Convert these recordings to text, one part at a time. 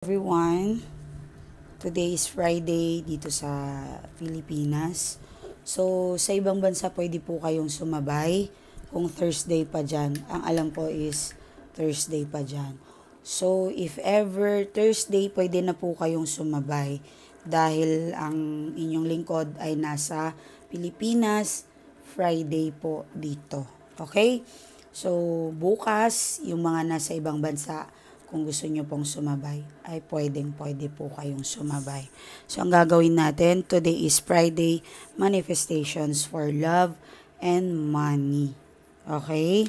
Everyone. Today is Friday dito sa Pilipinas. So, sa ibang bansa pwede po kayong sumabay kung Thursday pa dyan. Ang alam ko is Thursday pa dyan. So, if ever Thursday, pwede na po kayong sumabay dahil ang inyong lingkod ay nasa Pilipinas, Friday po dito. Okay? So, bukas, yung mga nasa ibang bansa, kung gusto nyo pong sumabay, ay pwede po kayong sumabay. So, ang gagawin natin, today is Friday, manifestations for love and money. Okay?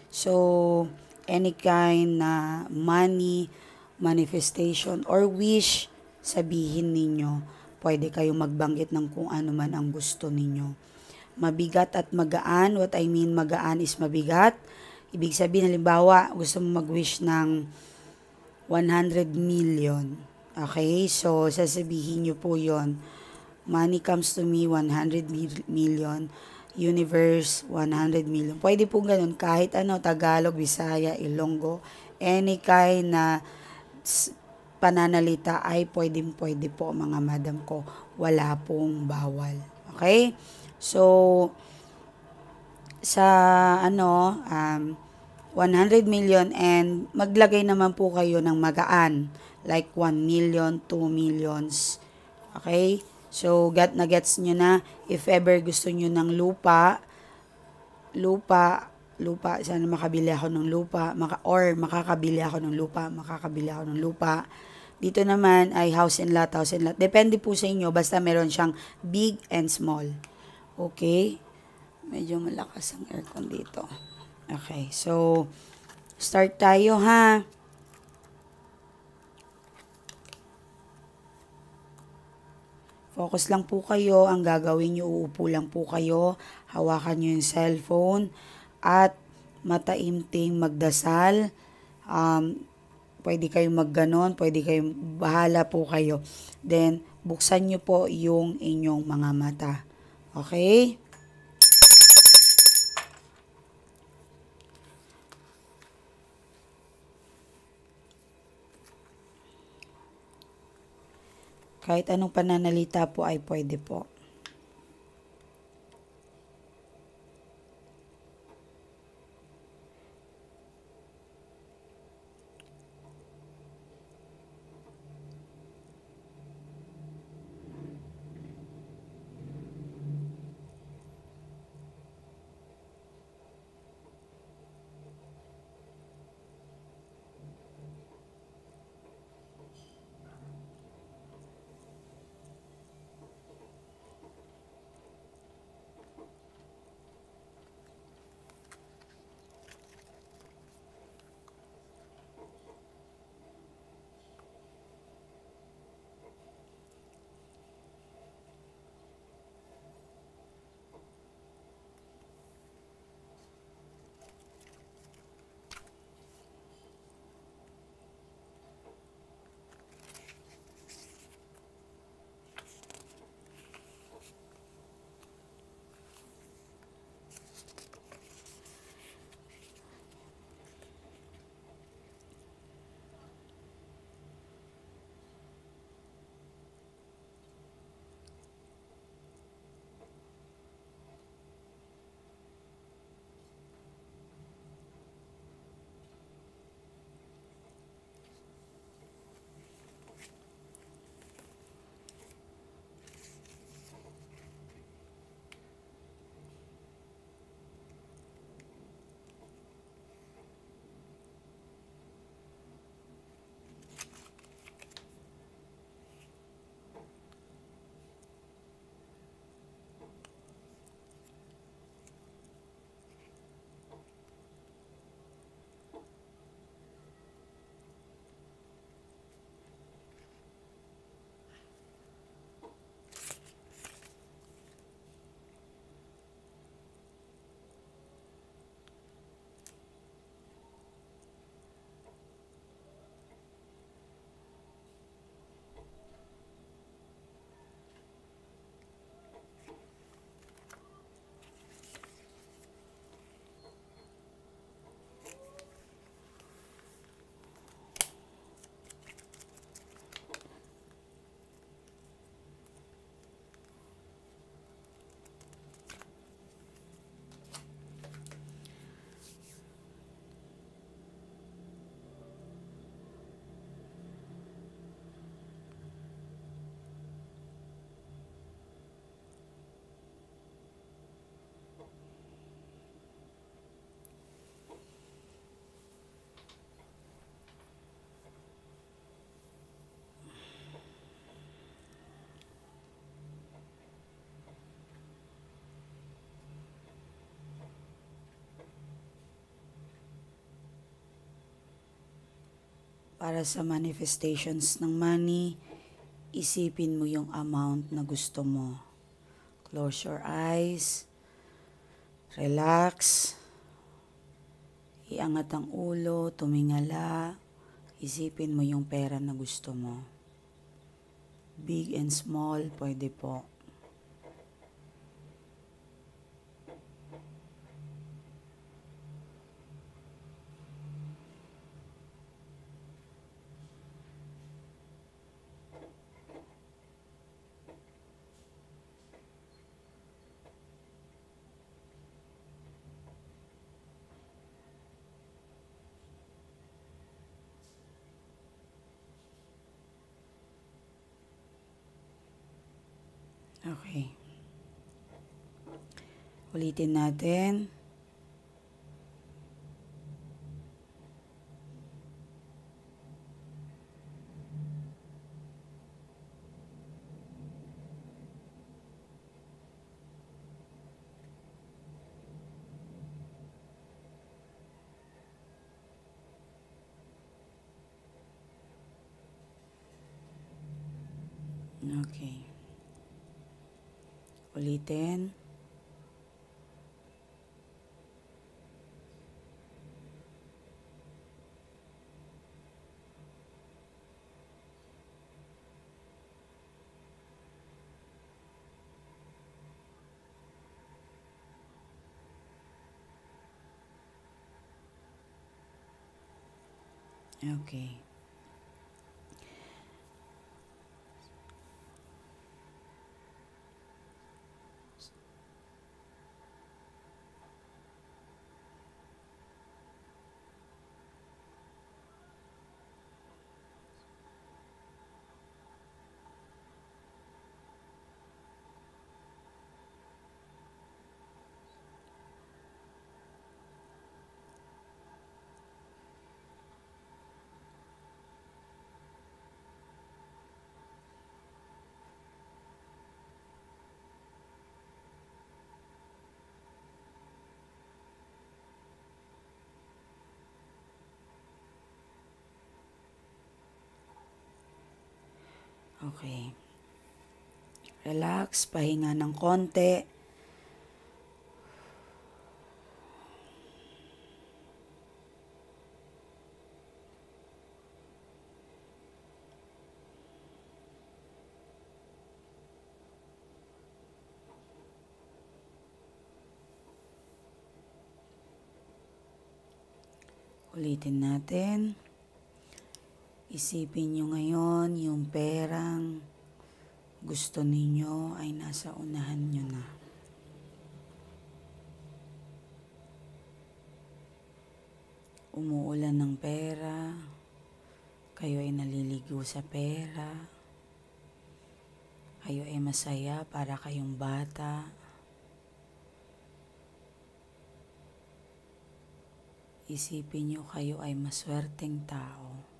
So, any kind na money, manifestation, or wish, sabihin ninyo, pwede kayong magbanggit ng kung ano man ang gusto ninyo. Mabigat at magaan, what I mean magaan is mabigat. Ibig sabihin, halimbawa, gusto mo mag-wish ng 100 million. Okay? So, sasabihin nyo po yon. Money comes to me, 100 million. Universe, 100 million. Pwede po ganun. Kahit ano, Tagalog, Bisaya, Ilonggo, any kind na pananalita ay pwede po mga madam ko. Wala pong bawal. Okay? So, sa 100 million and maglagay naman po kayo ng magaan like 1 million, 2 millions. Okay? So, gets nyo na if ever gusto nyo ng lupa, sana makabili ako ng lupa, makakabili ako ng lupa. Dito naman ay house and lot. Depende po sa inyo, basta meron siyang big and small. Okay? Medyo malakas ang aircon dito. Okay, so, start tayo ha. Focus lang po kayo. Ang gagawin nyo, uupo lang po kayo. Hawakan nyo yung cellphone. At mataimting magdasal. Pwede kayong magganon. Pwede kayong bahala po kayo. Then, buksan nyo po yung inyong mga mata. Okay? Kahit anong pananalita po ay pwede po. Para sa manifestations ng money, isipin mo yung amount na gusto mo. Close your eyes. Relax. Iangat ang ulo, tumingala. Isipin mo yung pera na gusto mo. Big and small, pwede po. Okay. Ulitin natin. Okay. Ulitin. Okay. Okay. Relax, pahinga ng konti. Ulitin natin. Isipin nyo ngayon yung perang gusto ninyo ay nasa unahan nyo na. Umuulan ng pera. Kayo ay naliligo sa pera. Kayo ay masaya para kayong bata. Isipin nyo kayo ay maswerteng tao.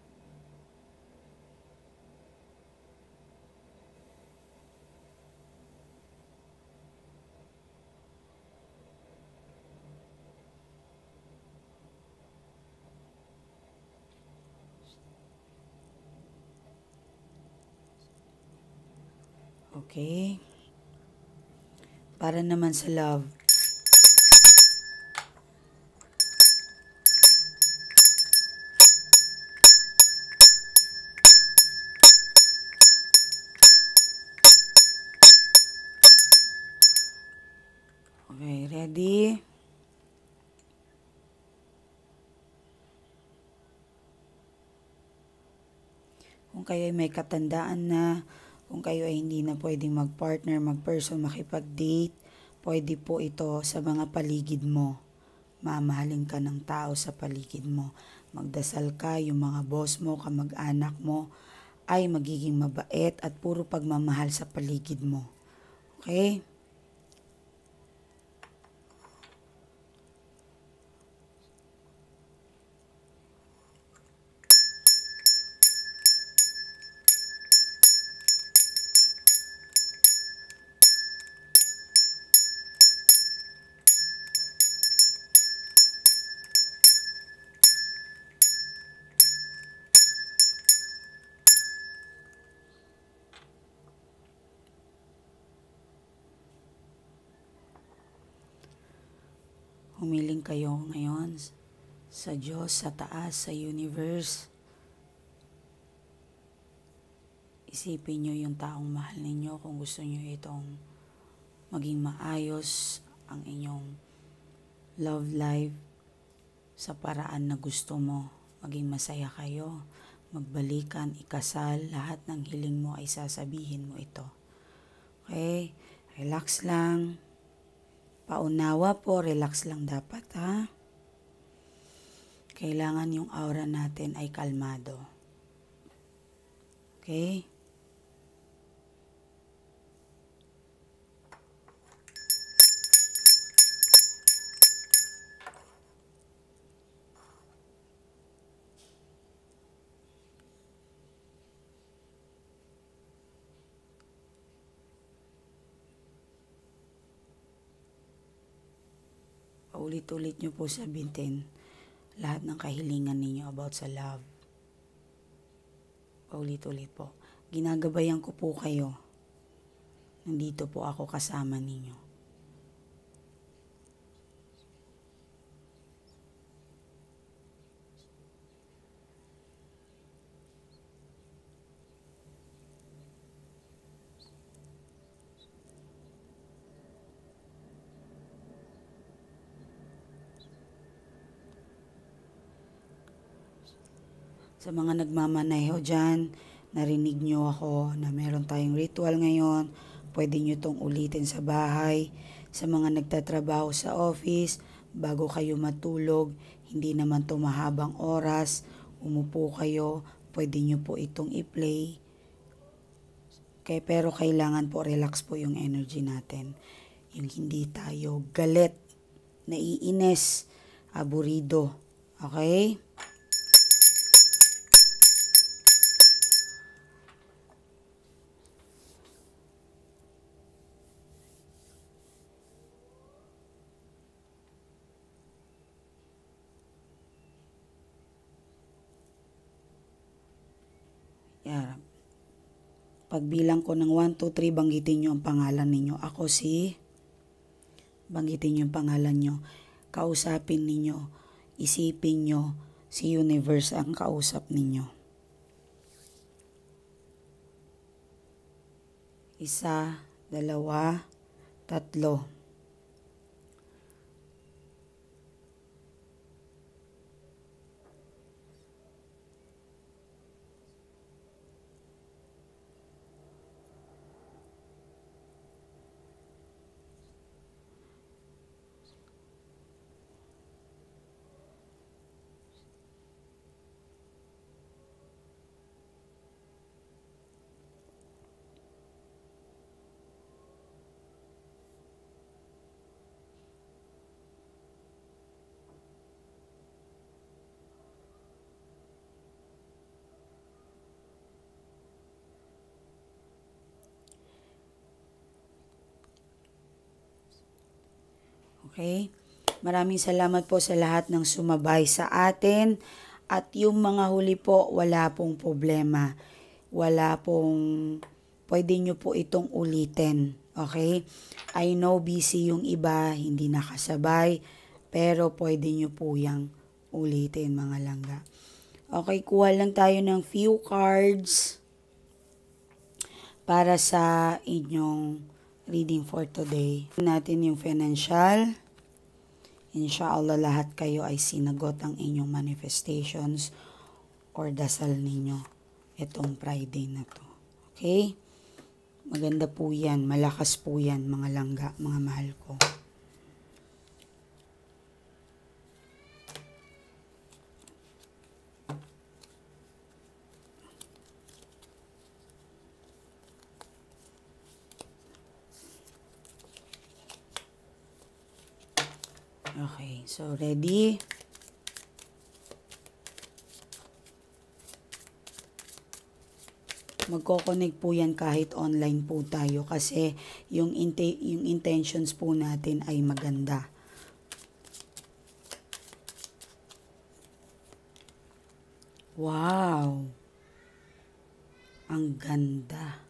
Okay? Para naman sa love. Okay, ready? Kung kayo ay may katandaan na, kung kayo ay hindi na pwedeng mag-partner, mag-person, makipag-date, pwede po ito sa mga paligid mo. Mamahalin ka ng tao sa paligid mo. Magdasal ka, yung mga boss mo, kamag-anak mo, ay magiging mabait at puro pagmamahal sa paligid mo. Okay? Humiling kayo ngayon sa Diyos, sa taas, sa universe. Isipin nyo yung taong mahal ninyo kung gusto nyo itong maging maayos ang inyong love life sa paraan na gusto mo. Maging masaya kayo, magbalikan, ikasal, lahat ng hiling mo ay sasabihin mo ito. Okay? Relax lang. Paunawa po, relax lang dapat ha. Kailangan yung aura natin ay kalmado. Okay? Paulit-ulit nyo po sabihin lahat ng kahilingan ninyo about sa love. Paulit-ulit po. Ginagabayan ko po kayo. Nandito po ako kasama ninyo. Sa mga nagmamaneho dyan, narinig nyo ako na meron tayong ritual ngayon. Pwede nyo itong ulitin sa bahay. Sa mga nagtatrabaho sa office, bago kayo matulog, hindi naman ito mahabang oras. Umupo kayo, pwede nyo po itong i-play. Okay, pero kailangan po relax po yung energy natin. Yung hindi tayo galit, naiinis, aburido. Okay? Yeah. Pagbilang ko ng 1, 2, 3, banggitin nyo ang pangalan ninyo. Ako si, banggitin nyo ang pangalan nyo. Kausapin ninyo, isipin nyo, si universe ang kausap ninyo. 1, 2, 3. Okay? Maraming salamat po sa lahat ng sumabay sa atin. At yung mga huli po, wala pong problema. Wala pong, pwede nyo po itong ulitin. Okay? I know busy yung iba, hindi nakasabay. Pero pwede nyo po yung ulitin mga langga. Okay, kuha lang tayo ng few cards para sa inyong reading for today. Natin yung financial. Inshallah lahat kayo ay sinagot ang inyong manifestations or dasal ninyo itong Friday na to. Okay? Maganda po yan. Malakas po yan mga langga, mga mahal ko. Okay, so ready? Magko-connect po yan kahit online po tayo kasi yung intentions po natin ay maganda. Wow! Ang ganda.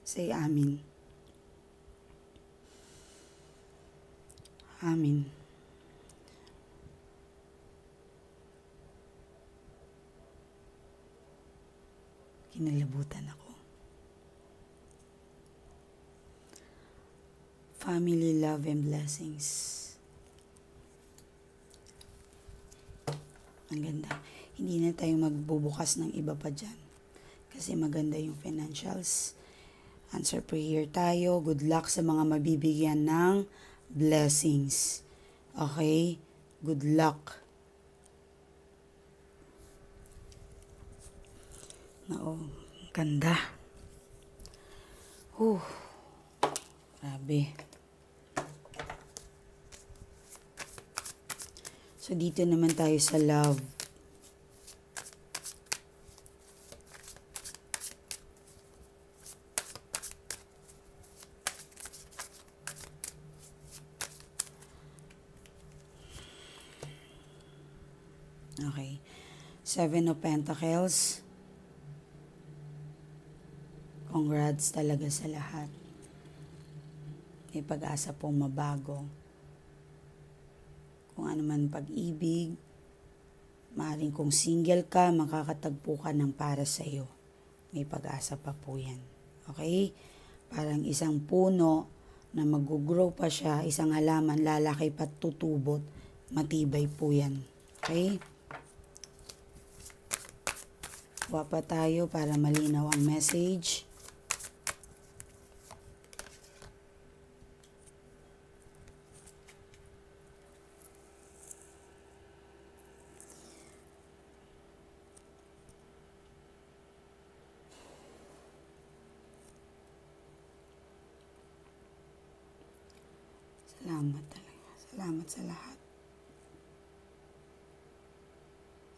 Say amin. Amin. Kinalabutan ako. Family, love, and blessings. Ang ganda. Hindi na tayo magbubukas ng iba pa dyan. Kasi maganda yung financials. Answer prayer tayo. Good luck sa mga mabibigyan ng blessings. Okay? Good luck. Ganda. Grabe. So, dito naman tayo sa love. Okay. 7 of Pentacles. Congrats talaga sa lahat. May pag-asa pong mabago. Kung ano man pag-ibig, maaaring kung single ka, makakatagpo ka ng para sa iyo. May pag-asa pa po yan. Okay? Parang isang puno na mag-grow pa siya, isang halaman, lalaki pa tutubot, matibay po yan. Okay? Kuha pa tayo para malinaw ang message. Salamat talaga. Salamat sa lahat.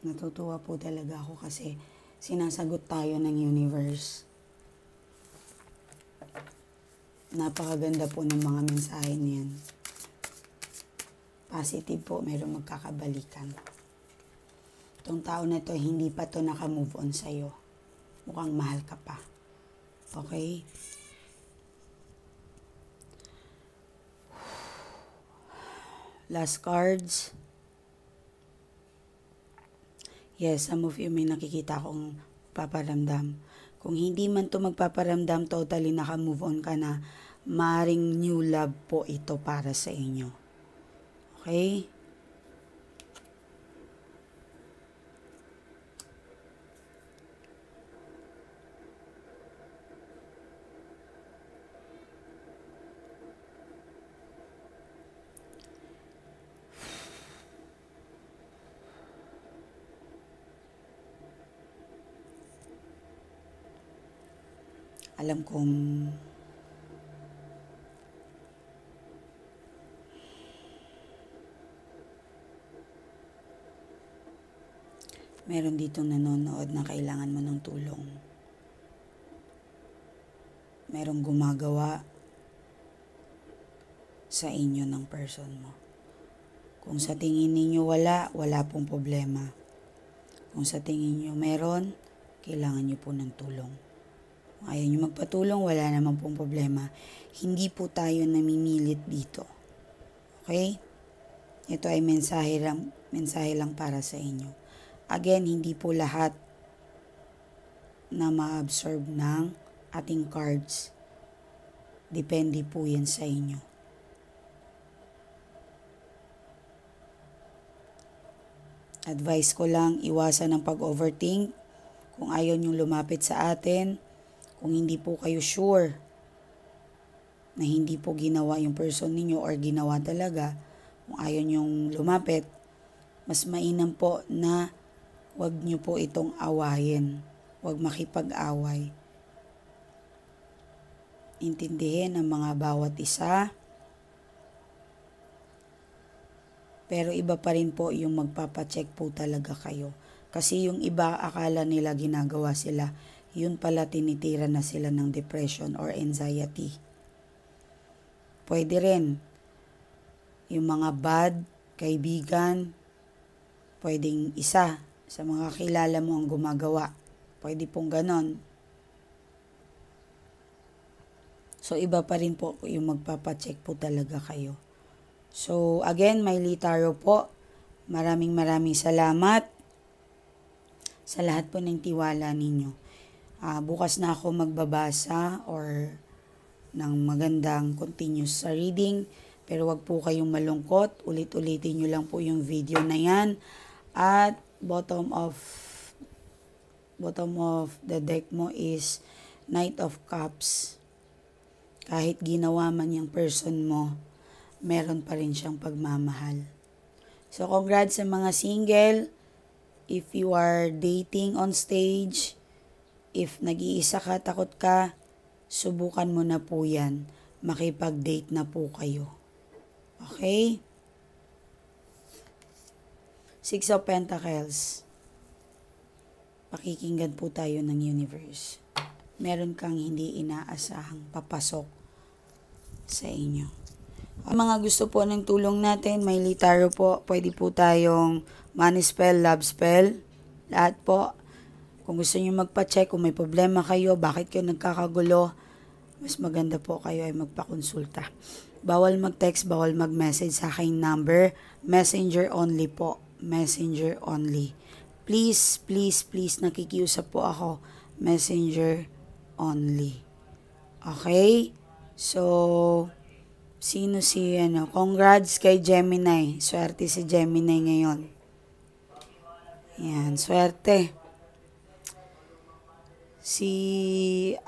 Natutuwa po talaga ako kasi sinasagot tayo ng universe. Napakaganda po ng mga mensahe niyan. Positive po, mayroong magkakabalikan. Itong tao na to, hindi pa to naka-move on sa'yo. Mukhang mahal ka pa. Okay? Last cards. Yes, some of you may nakikita akong paparamdam. Kung hindi man to magpaparamdam, totally naka-move on ka na, maring new love po ito para sa inyo. Okay? Alam kong meron ditong nanonood na kailangan mo ng tulong. Merong gumagawa sa inyo ng person mo. Kung sa tingin ninyo wala pong problema. Kung sa tingin niyo meron, kailangan niyo po ng tulong. Kung ayaw niyo magpatulong, wala naman pong problema. Hindi po tayo namimilit dito. Okay? Ito ay mensahe lang para sa inyo. Again, hindi po lahat na ma-absorb ng ating cards. Depende po yan sa inyo. Advice ko lang, iwasan ang pag-overthink. Kung ayaw niyong lumapit sa atin, kung hindi po kayo sure na hindi po ginawa yung person ninyo or ginawa talaga, kung ayaw niyong lumapit, mas mainam po na wag niyo po itong awayin. Wag makipag-away. Intindihin ang mga bawat isa. Pero iba pa rin po yung magpapacheck po talaga kayo. Kasi yung iba akala nila ginagawa sila, yun pala tinitira na sila ng depression or anxiety. Pwede rin. Yung mga bad kaibigan, pwedeng isa sa mga kilala mo ang gumagawa. Pwede pong ganon. So, iba pa rin po yung magpapacheck po talaga kayo. So, again, Miley Tarot po. Maraming salamat sa lahat po ng tiwala ninyo. Bukas na ako magbabasa or ng magandang continuous sa reading. Pero wag po kayong malungkot. Ulit-ulitin nyo lang po yung video na yan. At bottom of the deck mo is Knight of Cups. Kahit ginawa man yung person mo, meron pa rin siyang pagmamahal. So congrats sa mga single. If you are dating on stage, if nag-iisa ka, takot ka, subukan mo na po yan. Makipag-date na po kayo. Okay? Six of Pentacles. Pakikinggan po tayo ng universe. Meron kang hindi inaasahang papasok sa inyo. Ang mga gusto po ng tulong natin, Miley Tarot po, pwede po tayong money spell, love spell, lahat po. Kung gusto niyo magpa-check, kung may problema kayo, bakit kayo nagkakagulo, mas maganda po kayo ay magpakonsulta. Bawal mag-text, bawal mag-message sa aking number. Messenger only po. Messenger only. Please, please, please, nakikiusap po ako. Messenger only. Okay? So, sino si, congrats kay Gemini. Swerte si Gemini ngayon. Yan, swerte. Si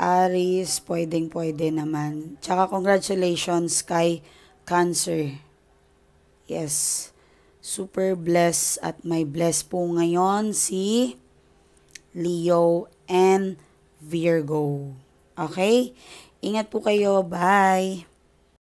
Aries, pwede naman. Tsaka congratulations kay Cancer. Yes. Super blessed at may bless po ngayon si Leo and Virgo. Okay? Ingat po kayo. Bye!